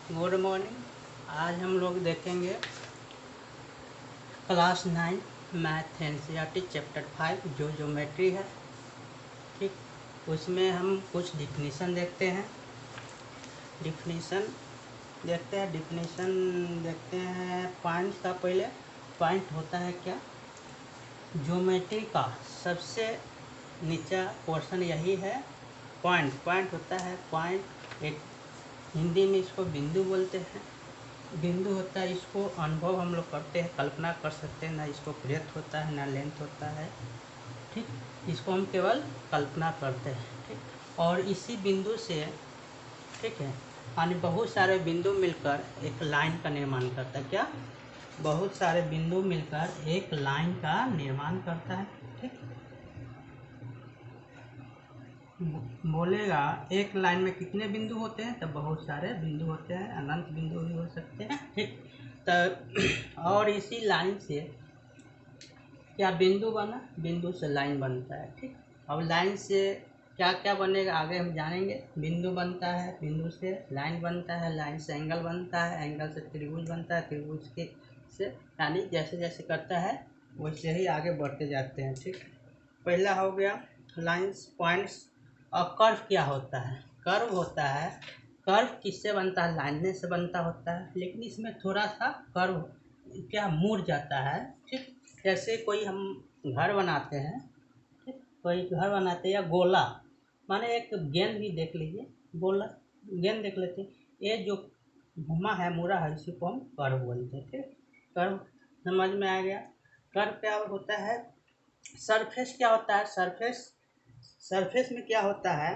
Good morning. आज हम लोग देखेंगे क्लास 9 मैथ एनसीईआरटी चैप्टर 5 जो ज्योमेट्री है। ठीक, उसमें हम कुछ डिफिनीसन देखते हैं। पॉइंट का पहले पॉइंट होता है क्या? ज्योमेट्री का सबसे नीचा पोर्शन यही है पॉइंट। पॉइंट होता है पॉइंट एक, हिंदी में इसको बिंदु बोलते हैं। बिंदु होता है, इसको अनुभव हम लोग करते हैं, कल्पना कर सकते हैं ना। इसको ब्रेथ होता है ना लेंथ होता है। ठीक, इसको हम केवल कल्पना करते हैं। ठीक, और इसी बिंदु से, ठीक है, यानी बहुत सारे बिंदु मिलकर एक लाइन का निर्माण करता है। क्या? बहुत सारे बिंदु मिलकर एक लाइन का निर्माण करता है। ठीक, बोलेगा एक लाइन में कितने बिंदु होते हैं? तो बहुत सारे बिंदु होते हैं, अनंत बिंदु भी हो सकते हैं। ठीक, तो और इसी लाइन से क्या बिंदु बना? बिंदु से लाइन बनता है। ठीक, अब लाइन से क्या क्या बनेगा आगे हम जानेंगे। बिंदु बनता है, बिंदु से लाइन बनता है, लाइन से एंगल बनता है, एंगल से त्रिभुज बनता है, त्रिभुज के से, यानी जैसे जैसे करता है वैसे ही आगे बढ़ते जाते हैं। ठीक, पहला हो गया लाइन्स, पॉइंट्स। और कर्व क्या होता है? कर्व होता है, कर्व किससे बनता है? लाइन से बनता होता है, लेकिन इसमें थोड़ा सा कर्व क्या मुड़ जाता है। ठीक, जैसे कोई हम घर बनाते हैं, ठीक, कोई घर बनाते हैं या गोला, माने एक गेंद भी देख लीजिए, गोला गेंद देख लेते हैं, ये जो घुमा है, मुड़ा है, इसी को हम कर्व बोलते हैं। ठीक, कर्व समझ में आ गया। कर्व क्या होता है? सरफेस क्या होता है? सरफेस में क्या होता है?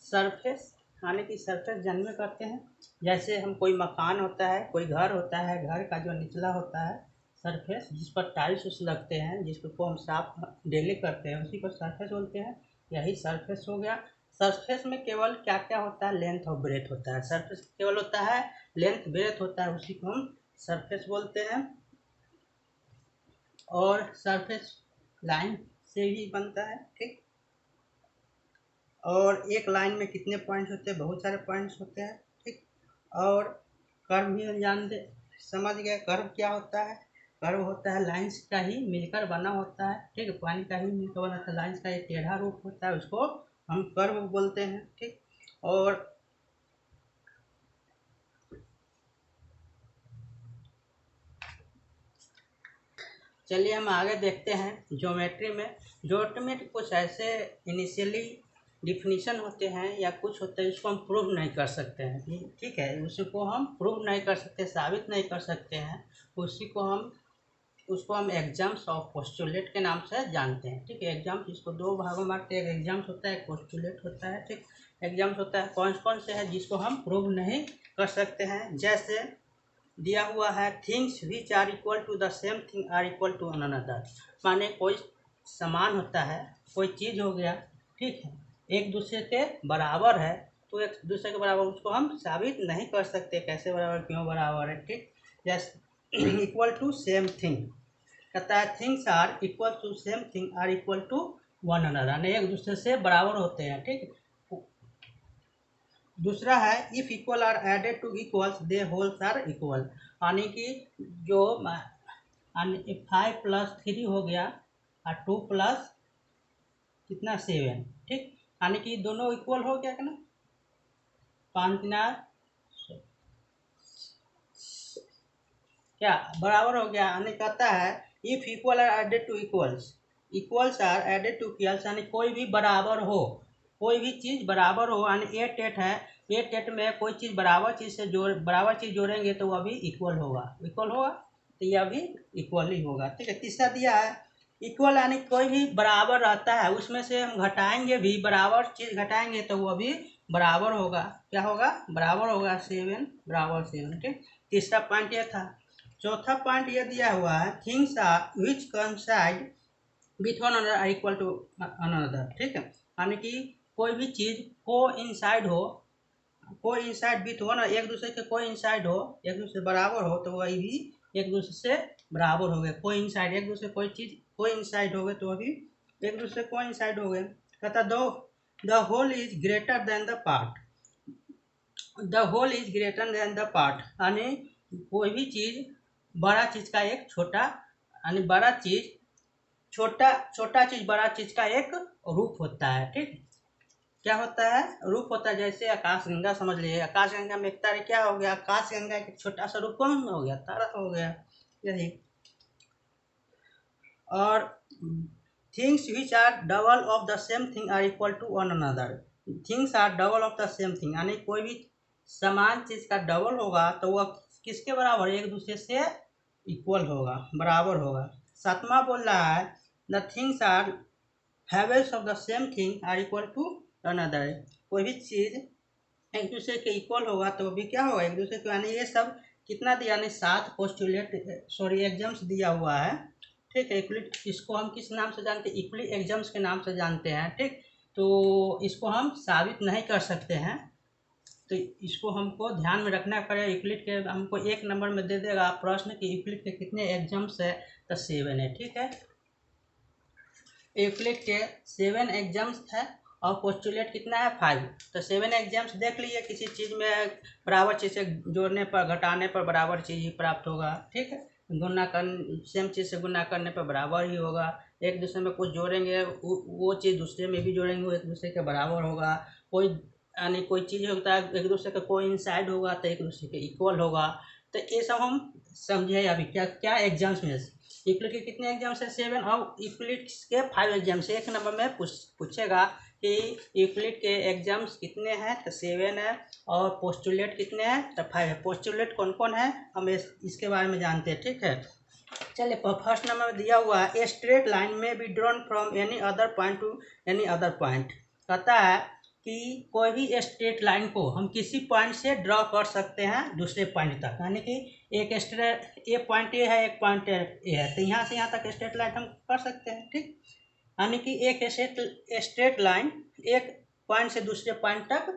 सरफेस यानी कि सरफेस जानवे करते हैं। जैसे हम कोई मकान होता है, कोई घर होता है, घर का जो निचला होता है सरफेस, जिस पर टाइल्स उस लगते हैं, जिसको हम साफ डेली करते हैं, उसी को सरफेस बोलते हैं। यही सरफेस हो गया। सरफेस में केवल क्या क्या होता है? लेंथ और ब्रेथ होता है। सरफेस केवल होता है लेंथ, ब्रेथ होता है, उसी को हम सरफेस बोलते हैं। और सरफेस लाइन से ही बनता है। ठीक, और एक लाइन में कितने पॉइंट्स होते हैं? बहुत सारे पॉइंट्स होते हैं। ठीक, और कर्व भी हम जानते, समझ गए कर्व क्या होता है? कर्व होता है लाइंस का ही मिलकर बना होता है। ठीक है, पॉइंट का ही मिलकर बना होता है, लाइंस का एक टेढ़ा रूप होता है, उसको हम कर्व बोलते हैं। ठीक, और चलिए हम आगे देखते हैं ज्योमेट्री में। ज्योमेट्री में कुछ ऐसे इनिशियली डिफिनीशन होते हैं या कुछ होते हैं जिसको हम प्रूव नहीं कर सकते हैं। ठीक है, उसको हम प्रूव नहीं कर सकते, साबित नहीं कर सकते हैं। उसको हम एग्जाम्स ऑफ पोस्टुलेट के नाम से जानते हैं। ठीक है, एग्जाम्स इसको दो भागों में बांटते हैं, एक एग्जाम्स होता है, एक पोस्टुलेट होता है। ठीक, एग्जाम्स होता है कौन कौन से है जिसको हम प्रूव नहीं कर सकते हैं। जैसे दिया हुआ है things which are equal to the same thing are equal to another, माने कोई समान होता है, कोई चीज़ हो गया, ठीक है, एक दूसरे के बराबर है, तो एक दूसरे के बराबर उसको हम साबित नहीं कर सकते, कैसे बराबर, क्यों बराबर है। ठीक, जैसे इक्वल टू सेम थिंग कहता है, things are equal to same thing are equal to one another, यानी एक दूसरे से बराबर होते हैं। ठीक, दूसरा है if equal are added to equals they wholes are equal, यानी कि जो 5+3 हो गया और 2+ कितना 7। ठीक, यानी कि दोनों इक्वल हो गया ना, 5×3 क्या बराबर हो गया। यानी कहता है if equal are added to equals, equals are added to equals, यानी कोई भी बराबर हो, कोई भी चीज़ बराबर हो, यानी ए टेट है, ए टेट में कोई चीज़ बराबर चीज़ से बराबर चीज़ जोड़ेंगे तो वह भी इक्वल होगा, इक्वल होगा, तो यह भी इक्वल ही होगा। ठीक है, तीसरा दिया है इक्वल, यानी कोई भी बराबर रहता है, उसमें से हम घटाएंगे भी, बराबर चीज़ घटाएंगे तो वह भी बराबर होगा। क्या होगा? बराबर होगा, 7 बराबर 7। ठीक, तीसरा पॉइंट यह था। चौथा पॉइंट ये दिया हुआ है things are which coincide with one another are equal to another. ठीक है, यानी कि कोई भी चीज़ को इनसाइड हो, को इनसाइड विथ वन, एक दूसरे के को इनसाइड हो, एक दूसरे बराबर हो, तो वही भी एक दूसरे से बराबर हो गए। कोई इनसाइड, एक दूसरे कोई चीज़ को इनसाइड हो गए तो वही एक दूसरे को इनसाइड हो गए। कहता the whole is greater than the part, the whole is greater than the part, यानी कोई भी चीज बड़ा चीज का एक छोटा, यानी बड़ा चीज छोटा, छोटा चीज बड़ा चीज का एक रूप होता है। ठीक, क्या होता है? रूप होता है। जैसे आकाश गंगा समझ लीजिए, आकाश गंगा में एक तारे क्या हो गया? आकाश गंगा एक छोटा सा रूप कौन हो गया? तारा हो गया। यही। और things which are double of the same thing are equal to one another. Things are double of the same thing, यानी कोई भी समान चीज का डबल होगा तो वह किसके बराबर? एक दूसरे से इक्वल होगा, बराबर होगा। सातवां बोल रहा है the things are halves of the same thing are equal to another. कोई भी चीज एक दूसरे के इक्वल होगा तो भी क्या होगा? एक दूसरे के, यानी ये सब कितना दिया? यानी 7 पोस्टुलेट, सॉरी एग्जाम्स दिया हुआ है। ठीक है, इक्वलिट, इसको हम किस नाम से जानते हैं? इक्वली एग्जाम्स के नाम से जानते हैं। ठीक, तो इसको हम साबित नहीं कर सकते हैं, तो इसको हमको ध्यान में रखना पड़ेगा। यूक्लिड के हमको 1 नंबर में दे देगा प्रश्न कि यूक्लिड के कितने एग्जाम्स है? तो 7 है। ठीक है, यूक्लिड के 7 एग्जाम्स है और पोस्टुलेट कितना है? 5। तो 7 एग्जाम्स देख लीजिए। किसी चीज़ में बराबर चीज़ से जोड़ने पर, घटाने पर बराबर चीज़ ही प्राप्त होगा। ठीक है, गुना कर, सेम चीज़ से गुना करने पर बराबर ही होगा। एक दूसरे में कुछ जोड़ेंगे, वो चीज़ दूसरे में भी जोड़ेंगे, वो एक दूसरे के बराबर होगा। कोई, यानी कोई चीज़ होता है एक दूसरे का कोइंसाइड होगा तो एक दूसरे के इक्वल होगा। तो ये सब हम समझे अभी क्या क्या एग्जाम्स में। यूक्लिड के कितने एग्जाम्स है? 7। और यूक्लिड के 5 एग्जाम्स। 1 नंबर में पूछेगा कि यूक्लिड के एग्जाम्स कितने हैं? तो 7 है। और पोस्टुलेट कितने हैं? तो 5 है। पोस्टुलेट कौन कौन है हम इसके बारे में जानते हैं। ठीक है, चलिए फर्स्ट नंबर में दिया हुआ है ए स्ट्रेट लाइन में be drawn from any other point two any other point. कहता है कि कोई भी स्ट्रेट लाइन को हम किसी पॉइंट से ड्रॉ कर सकते हैं दूसरे पॉइंट तक, यानी कि एक स्ट्रेट, ए पॉइंट ए है, एक पॉइंट ए है, तो यहाँ से यहाँ तक स्ट्रेट लाइन हम कर सकते हैं। ठीक, यानी कि एक स्ट्रेट लाइन एक पॉइंट से दूसरे पॉइंट तक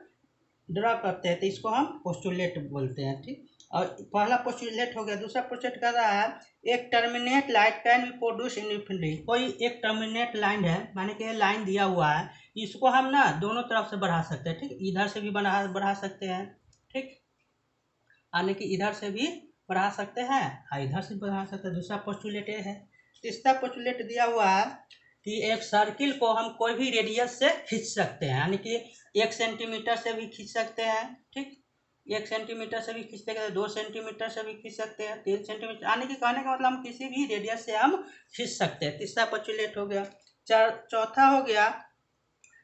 ड्रा करते हैं तो इसको हम पोस्टुलेट बोलते हैं। ठीक, और पहला पोस्टुलेट हो गया। दूसरा पोस्टुलेट कर रहा है एक terminate line can be produce independently. कोई एक टर्मिनेट लाइन है, माने कि लाइन दिया हुआ है, इसको हम ना दोनों तरफ से बढ़ा सकते हैं। ठीक, इधर से भी बढ़ा सकते हैं। ठीक, यानी कि इधर से भी बढ़ा सकते हैं और इधर से बढ़ा सकते हैं। दूसरा पोस्टुलेट ये है। तीसरा पोस्टुलेट दिया हुआ है कि एक सर्किल को हम कोई भी रेडियस से खींच सकते हैं, यानी कि 1 सेंटीमीटर से भी खींच सकते हैं। ठीक, 1 सेंटीमीटर से भी खींच सकते हैं, 2 सेंटीमीटर से भी खींच सकते हैं, 3 सेंटीमीटर, यानी कि कहने का मतलब हम किसी भी रेडियस से हम खींच सकते हैं। तीसरा पोस्टुलेट हो गया। चौथा हो गया,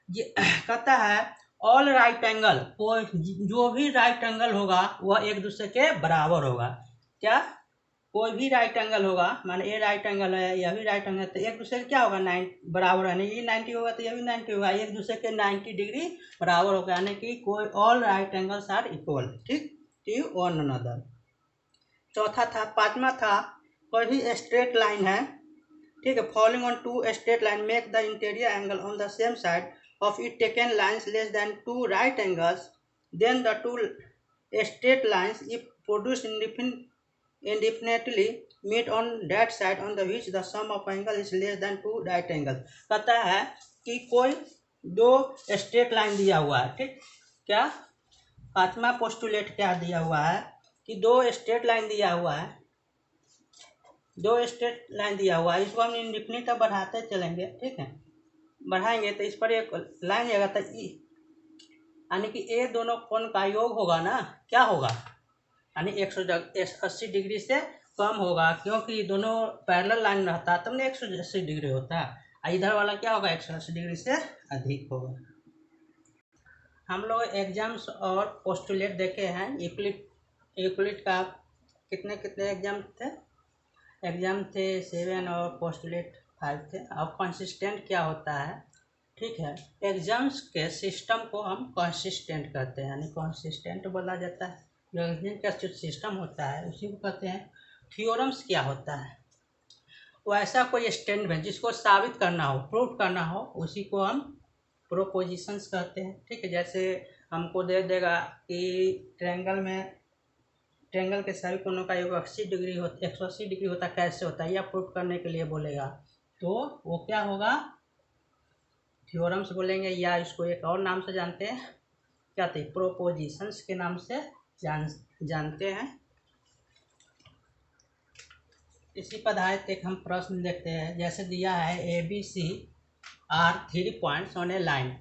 ये कहता है ऑल राइट एंगल, कोई जो भी राइट एंगल होगा वह एक दूसरे के बराबर होगा। क्या? कोई भी राइट एंगल होगा, माने ये राइट एंगल है, यह भी राइट एंगल, तो एक दूसरे के क्या होगा? 9 बराबर है। ये 90 होगा तो यह भी 90 होगा, एक दूसरे के 90 डिग्री बराबर होगा, यानी कि कोई all right angles are equal. ठीक, टू वन अनदर। चौथा था, पांचवा था, कोई भी स्ट्रेट लाइन है, ठीक है, following on 2 straight line make the interior angle on the same side of it taken lines less than 2 right angles, then the 2 straight lines if produced indefinitely meet on that side on the which the sum of angle is less than 2 right angles। कहता है कि कोई 2 straight line दिया हुआ है। ठीक, क्या? पांचवा पोस्टुलेट क्या दिया हुआ है कि 2 स्ट्रेट लाइन दिया हुआ है, 2 स्ट्रेट लाइन दिया हुआ है, इसको हम इंडिफिनिट तक बढ़ाते चलेंगे। ठीक है, बढ़ाएंगे तो इस पर एक लाइन जाएगा, तो यानी कि ये दोनों कोण का योग होगा ना, क्या होगा? यानी 180 डिग्री से कम होगा, क्योंकि दोनों पैरेलल लाइन रहता है तब ना 180 डिग्री होता है। इधर वाला क्या होगा? 180 डिग्री से अधिक होगा। हम लोग एग्जाम्स और पोस्टुलेट देखे हैं। यूक्लिड का कितने कितने एग्जाम थे? 7 और पोस्टुलेट 5 थे। अब कंसिस्टेंट क्या होता है? ठीक है, एग्जाम्स के सिस्टम को हम कंसिस्टेंट कहते हैं, यानी कंसिस्टेंट बोला जाता है। जो एग्जाम का जो सिस्टम होता है उसी को कहते हैं। थ्योरम्स क्या होता है? वो ऐसा कोई स्टेटमेंट जिसको साबित करना हो, प्रूव करना हो, उसी को हम प्रोपोजिशंस कहते हैं। ठीक है, जैसे हमको दे देगा कि ट्रायंगल के सभी कोणों का योग 180 डिग्री होता, कैसे होता है, यह प्रूव करने के लिए बोलेगा, तो वो क्या होगा? थ्योरम्स बोलेंगे, या इसको एक और नाम से जानते हैं क्या थे, प्रोपोजिशंस के नाम से जानते हैं। इसी पर आधारित एक हम प्रश्न देखते हैं। जैसे दिया है ABC are 3 points on a line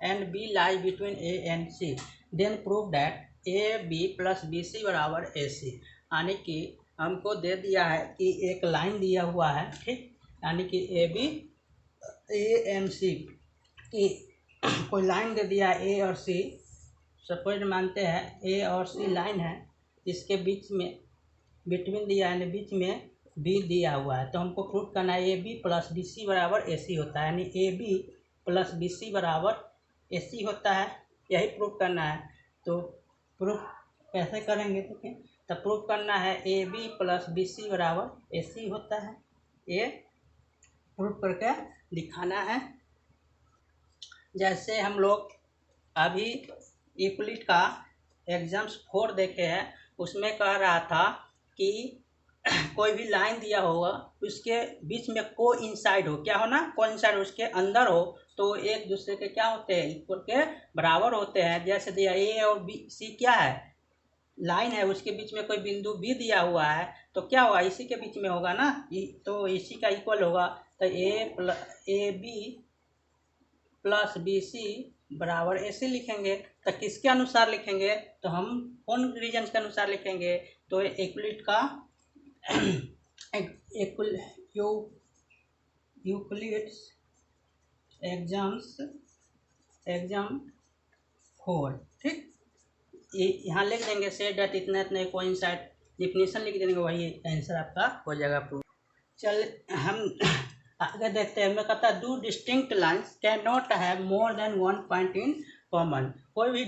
and B lie between A and C, then prove that AB plus BC बराबर AC। यानी कि हमको दे दिया है कि एक लाइन दिया हुआ है, ठीक, यानी कि AB A एंड C की कोई लाइन दे दिया है A और C। सपोज मानते हैं A और C लाइन है, इसके बीच में बिटवीन दिया है, यानी बीच में B दिया हुआ है। तो हमको प्रूफ करना है AB प्लस BC बराबर AC होता है, यानी AB प्लस BC बराबर AC होता है, यही प्रूफ करना है। तो प्रूफ कैसे करेंगे, देखिए, तो प्रूफ करना है AB प्लस BC बराबर AC होता है, ये प्रूफ करके दिखाना है। जैसे हम लोग अभी यूक्लिड का एग्जाम्स 4 देखे हैं, उसमें कह रहा था कि कोई भी लाइन दिया होगा उसके बीच में कोइंसाइड हो, क्या हो ना, कोइंसाइड, उसके अंदर हो, तो एक दूसरे के क्या होते हैं, इक्वल के बराबर होते हैं। जैसे दिया A और C क्या है, लाइन है, उसके बीच में कोई बिंदु B दिया हुआ है, तो क्या होगा, इसी के बीच में होगा ना, तो इसी का इक्वल होगा। तो AB प्लस BC बराबर AC लिखेंगे। तो किसके अनुसार लिखेंगे, तो हम कौन रीजन के अनुसार लिखेंगे, तो यूक्लिड का यूक्लिड्स एग्जाम 4, ठीक, ये यहाँ लिख देंगे, सेट डेट इतना इतना कोइंसाइड, डिफिनीशन लिख देंगे, वही आंसर आपका हो जाएगा प्रूफ। चल हम आगे देखते हैं। मैं कहता है do distinct lines can not have more than 1 point in common. कोई भी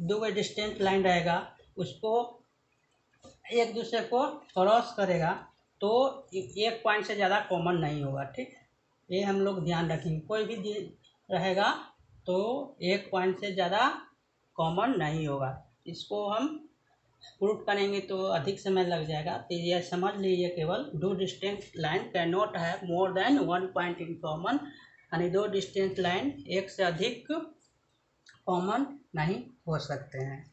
दो डिस्टेंट लाइन रहेगा, उसको एक दूसरे को क्रॉस करेगा तो एक पॉइंट से ज़्यादा कॉमन नहीं होगा, ठीक, ये हम लोग ध्यान रखेंगे। कोई भी रहेगा तो एक पॉइंट से ज़्यादा कॉमन नहीं होगा। इसको हम प्रूफ करेंगे तो अधिक समय लग जाएगा, तो ये समझ लीजिए केवल, दो distant line can not have more than 1 point in common, यानी दो डिस्टेंट लाइन एक से अधिक कॉमन नहीं हो सकते हैं।